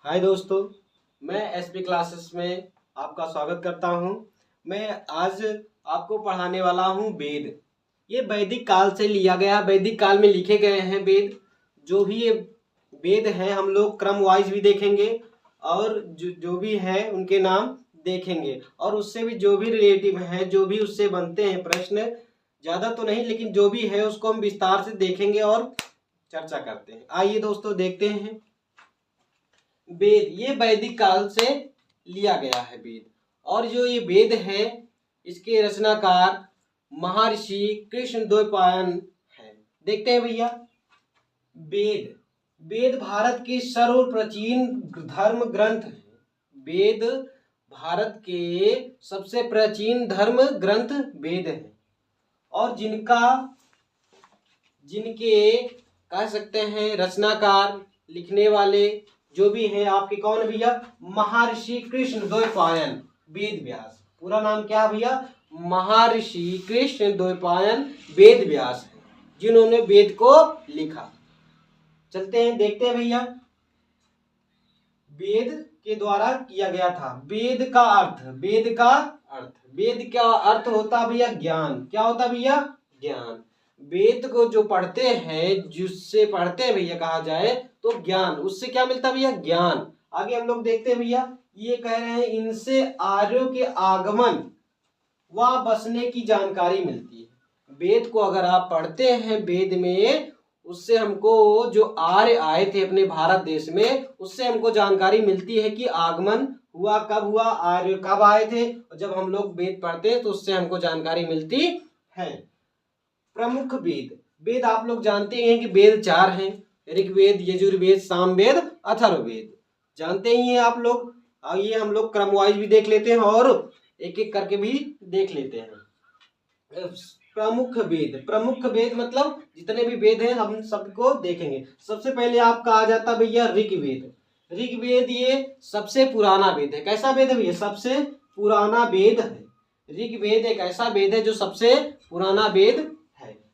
हाय दोस्तों, मैं SP classes में आपका स्वागत करता हूं। मैं आज आपको पढ़ाने वाला हूं वेद। ये वैदिक काल से लिया गया, वैदिक काल में लिखे गए हैं वेद। जो भी ये वेद हैं हम लोग क्रम वाइज भी देखेंगे और जो भी है उनके नाम देखेंगे और उससे भी जो भी रिलेटिव हैं, जो भी उससे बनते हैं प्रश्न, ज़्यादा तो नहीं लेकिन जो भी है उसको हम विस्तार से देखेंगे और चर्चा करते हैं। आइए दोस्तों देखते हैं। वेद ये वैदिक काल से लिया गया है वेद, और जो ये वेद है इसके रचनाकार महर्षि कृष्णद्वैपायन है। देखते हैं भैया। वेद वेद भारत के सर्वप्राचीन धर्म ग्रंथ है। वेद भारत के सबसे प्राचीन धर्म ग्रंथ वेद है और जिनके कह सकते हैं रचनाकार, लिखने वाले जो भी हैं आपके कौन भैया? महर्षि कृष्णद्वैपायन वेद व्यास। पूरा नाम क्या भैया? महर्षि कृष्णद्वैपायन वेद व्यास है, जिन्होंने वेद को लिखा। चलते हैं देखते हैं भैया। वेद के द्वारा किया गया था। वेद का अर्थ होता भैया ज्ञान। क्या होता भैया? ज्ञान। वेद को जो पढ़ते हैं, जिससे पढ़ते हैं भैया कहा जाए तो ज्ञान, उससे क्या मिलता भैया? ज्ञान। आगे हम लोग देखते हैं भैया। ये कह रहे हैं इनसे आर्यों के आगमन व बसने की जानकारी मिलती है। वेद को अगर आप पढ़ते हैं, वेद में उससे हमको जो आर्य आए थे अपने भारत देश में, उससे हमको जानकारी मिलती है कि आगमन हुआ कब हुआ, आर्य कब आए थे। और जब हम लोग वेद पढ़ते हैं तो उससे हमको जानकारी मिलती है। प्रमुख वेद आप लोग जानते हैं कि वेद 4 हैं। ऋग्वेद, यजुर्वेद, सामवेद, अथर्ववेद। जानते ही हैं आप लोग। आइए हम लोग क्रम वाइज भी देख लेते हैं और एक एक करके भी देख लेते हैं। प्रमुख वेद मतलब जितने भी वेद हैं हम सबको देखेंगे। सबसे पहले आपका आ जाता भैया ऋग्वेद। ऋग्वेद ये सबसे पुराना वेद है। कैसा वेद है भैया? सबसे पुराना वेद है। ऋग्वेद एक ऐसा वेद है जो सबसे पुराना वेद है।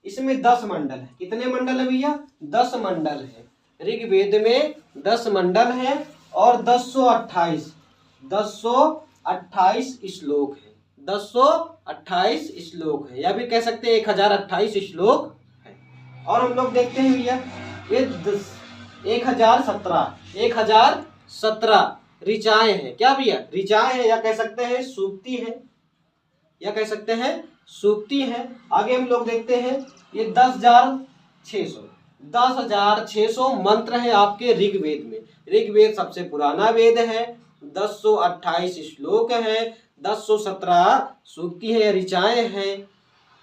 इसमें 10 मंडल है। कितने मंडल है भैया? 10 मंडल है। ऋग्वेद में 10 मंडल है और 1028 श्लोक है। 1028 श्लोक है, या भी कह सकते हैं 1028 श्लोक है। और हम लोग देखते हैं भैया ये 1017 ऋचाएं हैं। क्या भैया? ऋचाएं हैं, या कह सकते हैं सूक्ति है, या कह सकते हैं सूक्ति है। आगे हम लोग देखते हैं ये 10,600 मंत्र है आपके ऋग्वेद में। ऋग्वेद सबसे पुराना वेद है। 1028 श्लोक है, 1017 सूक्ति है, ऋचाएं हैं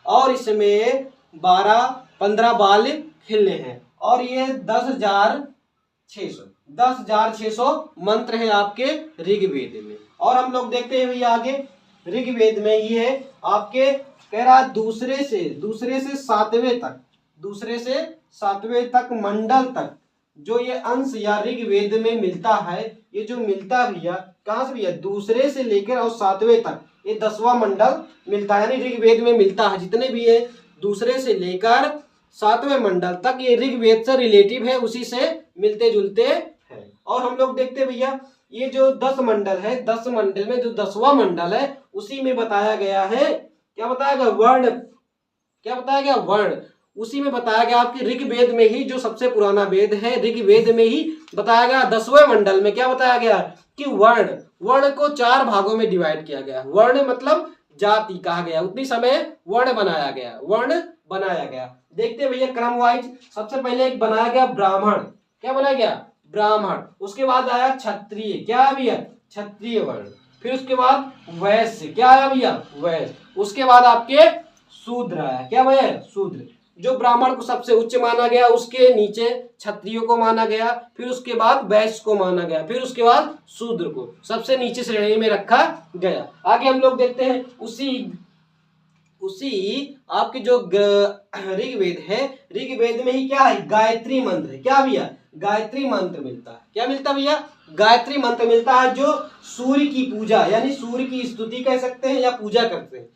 और इसमें 15 बाल खिलने हैं। और ये 10,600 मंत्र है आपके ऋग्वेद में। और हम लोग देखते हैं भैया आगे ऋग्वेद में ये है आपके कह रहा दूसरे से सातवें तक मंडल तक जो ये अंश या ऋग्वेद में मिलता है। ये जो मिलता भैया कहाँ से भैया? दूसरे से लेकर और 7वें तक ये 10वां मंडल मिलता है, यानी ऋग्वेद में मिलता है। जितने भी है दूसरे से लेकर 7वें मंडल तक ये ऋग्वेद से रिलेटिव है, उसी से मिलते जुलते हैं। और हम लोग देखते हैं भैया ये जो 10 मंडल है, 10 मंडल में जो 10वां मंडल है उसी में बताया गया है, क्या बताया गया? वर्ण। क्या बताया गया? वर्ण। उसी में बताया गया आपकी ऋग्वेद में ही, जो सबसे पुराना वेद है, ऋग्वेद में ही बताया गया 10वें मंडल में क्या बताया गया कि वर्ण को 4 भागों में डिवाइड किया गया। वर्ण मतलब जाति कहा गया, उतनी समय वर्ण बनाया गया। देखते हैं भैया क्रम वाइज। सबसे पहले एक बनाया गया ब्राह्मण। क्या बनाया गया? ब्राह्मण। उसके बाद आया क्षत्रिय। क्या है भैया? क्षत्रिय वर्ण। फिर उसके बाद वैश्य। क्या आया भैया? वैश्य। उसके बाद आपके शूद्र आया। क्या भैया? शूद्र। जो ब्राह्मण को सबसे उच्च माना गया, उसके नीचे क्षत्रियो को माना गया, फिर उसके बाद वैश्य को माना गया, फिर उसके बाद शूद्र को सबसे नीचे श्रेणी में रखा गया। आगे हम लोग देखते हैं उसी आपके जो ऋग्वेद है, ऋग्वेद में ही क्या है? गायत्री मंत्र है। क्या भैया? गायत्री मंत्र मिलता है। क्या मिलता है भैया? गायत्री मंत्र मिलता है, जो सूर्य की पूजा यानी सूर्य की स्तुति कह सकते हैं या पूजा करते हैं।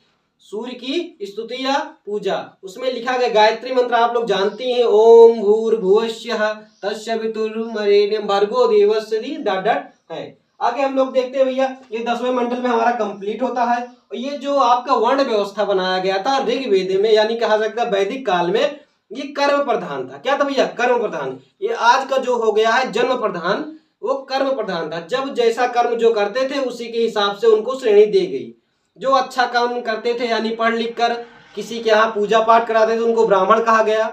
सूर्य की स्तुति या पूजा। उसमें लिखा गया गायत्री मंत्र आप लोग जानती हैं, ओम भूर्भुवस्सुः तत्सवितुर्वरेण्यं भर्गो देवस्य डॉट है। आगे हम लोग देखते हैं भैया, ये 10वें मंडल में हमारा कंप्लीट होता है। और ये जो आपका वर्ण व्यवस्था बनाया गया था ऋग्वेद में, यानी कहा सकता है वैदिक काल में, ये कर्म प्रधान था। क्या था भैया? कर्म प्रधान। ये आज का जो हो गया है जन्म प्रधान, वो कर्म प्रधान था। जब जैसा कर्म जो करते थे उसी के हिसाब से उनको श्रेणी दी गई। जो अच्छा काम करते थे यानी पढ़ लिख कर किसी के यहाँ पूजा पाठ कराते थे उनको ब्राह्मण कहा गया।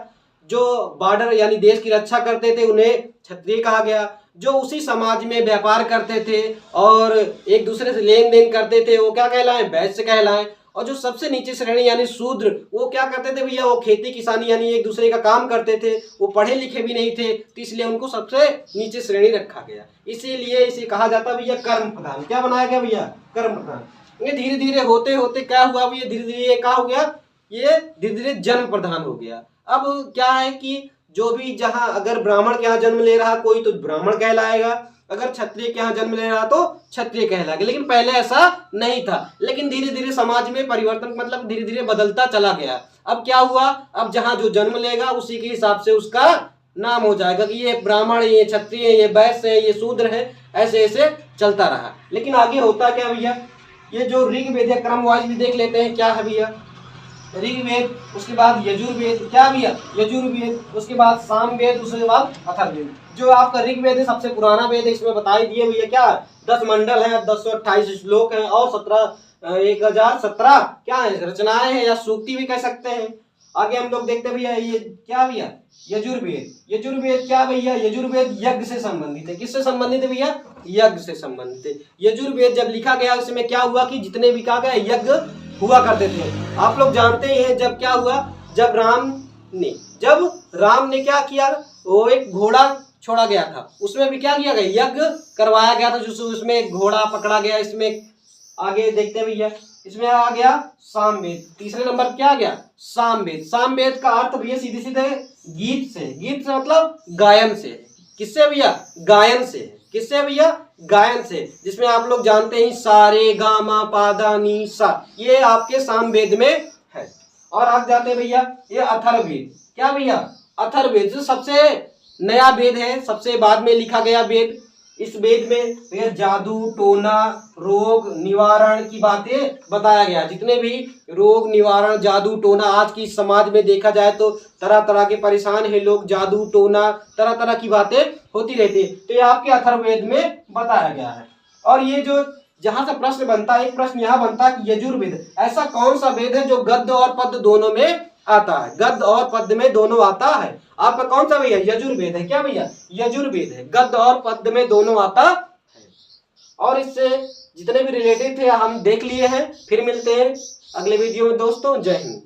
जो बॉर्डर यानी देश की रक्षा करते थे उन्हें क्षत्रिय कहा गया। जो उसी समाज में व्यापार करते थे और एक दूसरे से लेन देन करते थे वो क्या कहलाए? वैश्य कहलाए। और जो सबसे नीचे श्रेणी यानी शूद्र, वो क्या करते थे भैया? वो खेती किसानी यानी एक दूसरे का काम करते थे, वो पढ़े लिखे भी नहीं थे, तो इसलिए उनको सबसे नीचे श्रेणी रखा गया। इसीलिए इसे कहा जाता भैया कर्म प्रधान। क्या बनाया गया भैया? कर्म प्रधान। ये धीरे धीरे होते होते क्या हुआ भैया? धीरे धीरे ये क्या हो गया? ये धीरे धीरे जन्म प्रधान हो गया। अब क्या है कि जो भी जहां अगर ब्राह्मण के यहाँ जन्म ले रहा कोई तो ब्राह्मण कहलाएगा, अगर क्षत्रिय के यहाँ जन्म ले रहा तो क्षत्रिय कहलाएगा। लेकिन पहले ऐसा नहीं था। लेकिन धीरे धीरे समाज में परिवर्तन मतलब धीरे धीरे बदलता चला गया। अब क्या हुआ? अब जहां जो जन्म लेगा उसी के हिसाब से उसका नाम हो जाएगा कि ये ब्राह्मण, ये क्षत्रिय, ये वैश्य है, ये शूद्र है, ऐसे ऐसे चलता रहा। लेकिन आगे होता क्या भैया? ये जो ऋग्वेद है क्रम वाइज भी देख लेते हैं। क्या है भैया? ऋग्वेद, उसके बाद यजुर्वेद। क्या भैया? यजुर्वेद, उसके बाद सामवेद, उसके बाद अथर्ववेद। जो आपका ऋग्वेद है सबसे पुराना वेद है। इसमें बताई दिए भैया क्या 10 मंडल है, 1028 श्लोक है और 1017 क्या है? रचनाएं हैं या सूक्ति भी कह सकते हैं। आगे हम लोग देखते भैया ये क्या भैया? यजुर्वेद। यजुर्वेद क्या भैया? यजुर्वेद यज्ञ से संबंधित है। किससे संबंधित है भैया? यज्ञ से संबंधित है। यजुर्वेद जब लिखा गया उसमें क्या हुआ कि जितने भी कहा गया यज्ञ हुआ करते थे। आप लोग जानते हैं जब क्या हुआ, जब राम ने क्या किया, वो एक घोड़ा छोड़ा गया था, उसमें भी क्या किया गया? यज्ञ करवाया गया था। जो उसमें एक घोड़ा पकड़ा गया। इसमें आगे देखते हैं भैया, इसमें आ गया सामवेद। तीसरे नंबर क्या आ गया? सामवेद। सामवेद का अर्थ भैया सीधे सीधे गीत से। गीत से मतलब गायन से। किससे भैया? गायन से। किससे भैया? गायन से। जिसमें आप लोग जानते हैं सा रे गा मा पा धा नी सा, ये आपके सामवेद में है। और आप जाते हैं भैया ये अथर्ववेद। क्या भैया? अथर्ववेद जो सबसे नया वेद है, सबसे बाद में लिखा गया वेद। इस वेद में भैया जादू टोना रोग निवारण की बातें बताया गया। जितने भी रोग निवारण जादू टोना आज की समाज में देखा जाए तो तरह तरह के परेशान है लोग, जादू टोना तरह तरह की बातें होती रहती है, तो ये आपके अथर्ववेद में बताया गया है। और ये जो जहां से प्रश्न बनता है, एक प्रश्न यहाँ बनता है कि यजुर्वेद ऐसा कौन सा वेद है जो गद्य और पद्य दोनों में आता है? गद्य और पद्य में दोनों आता है। आपका कौन सा भैया? यजुर्वेद है। क्या भैया? यजुर्वेद है, गद्य और पद्य में दोनों आता है। और इससे जितने भी रिलेटेड थे हम देख लिए हैं। फिर मिलते हैं अगले वीडियो में दोस्तों। जय हिंद।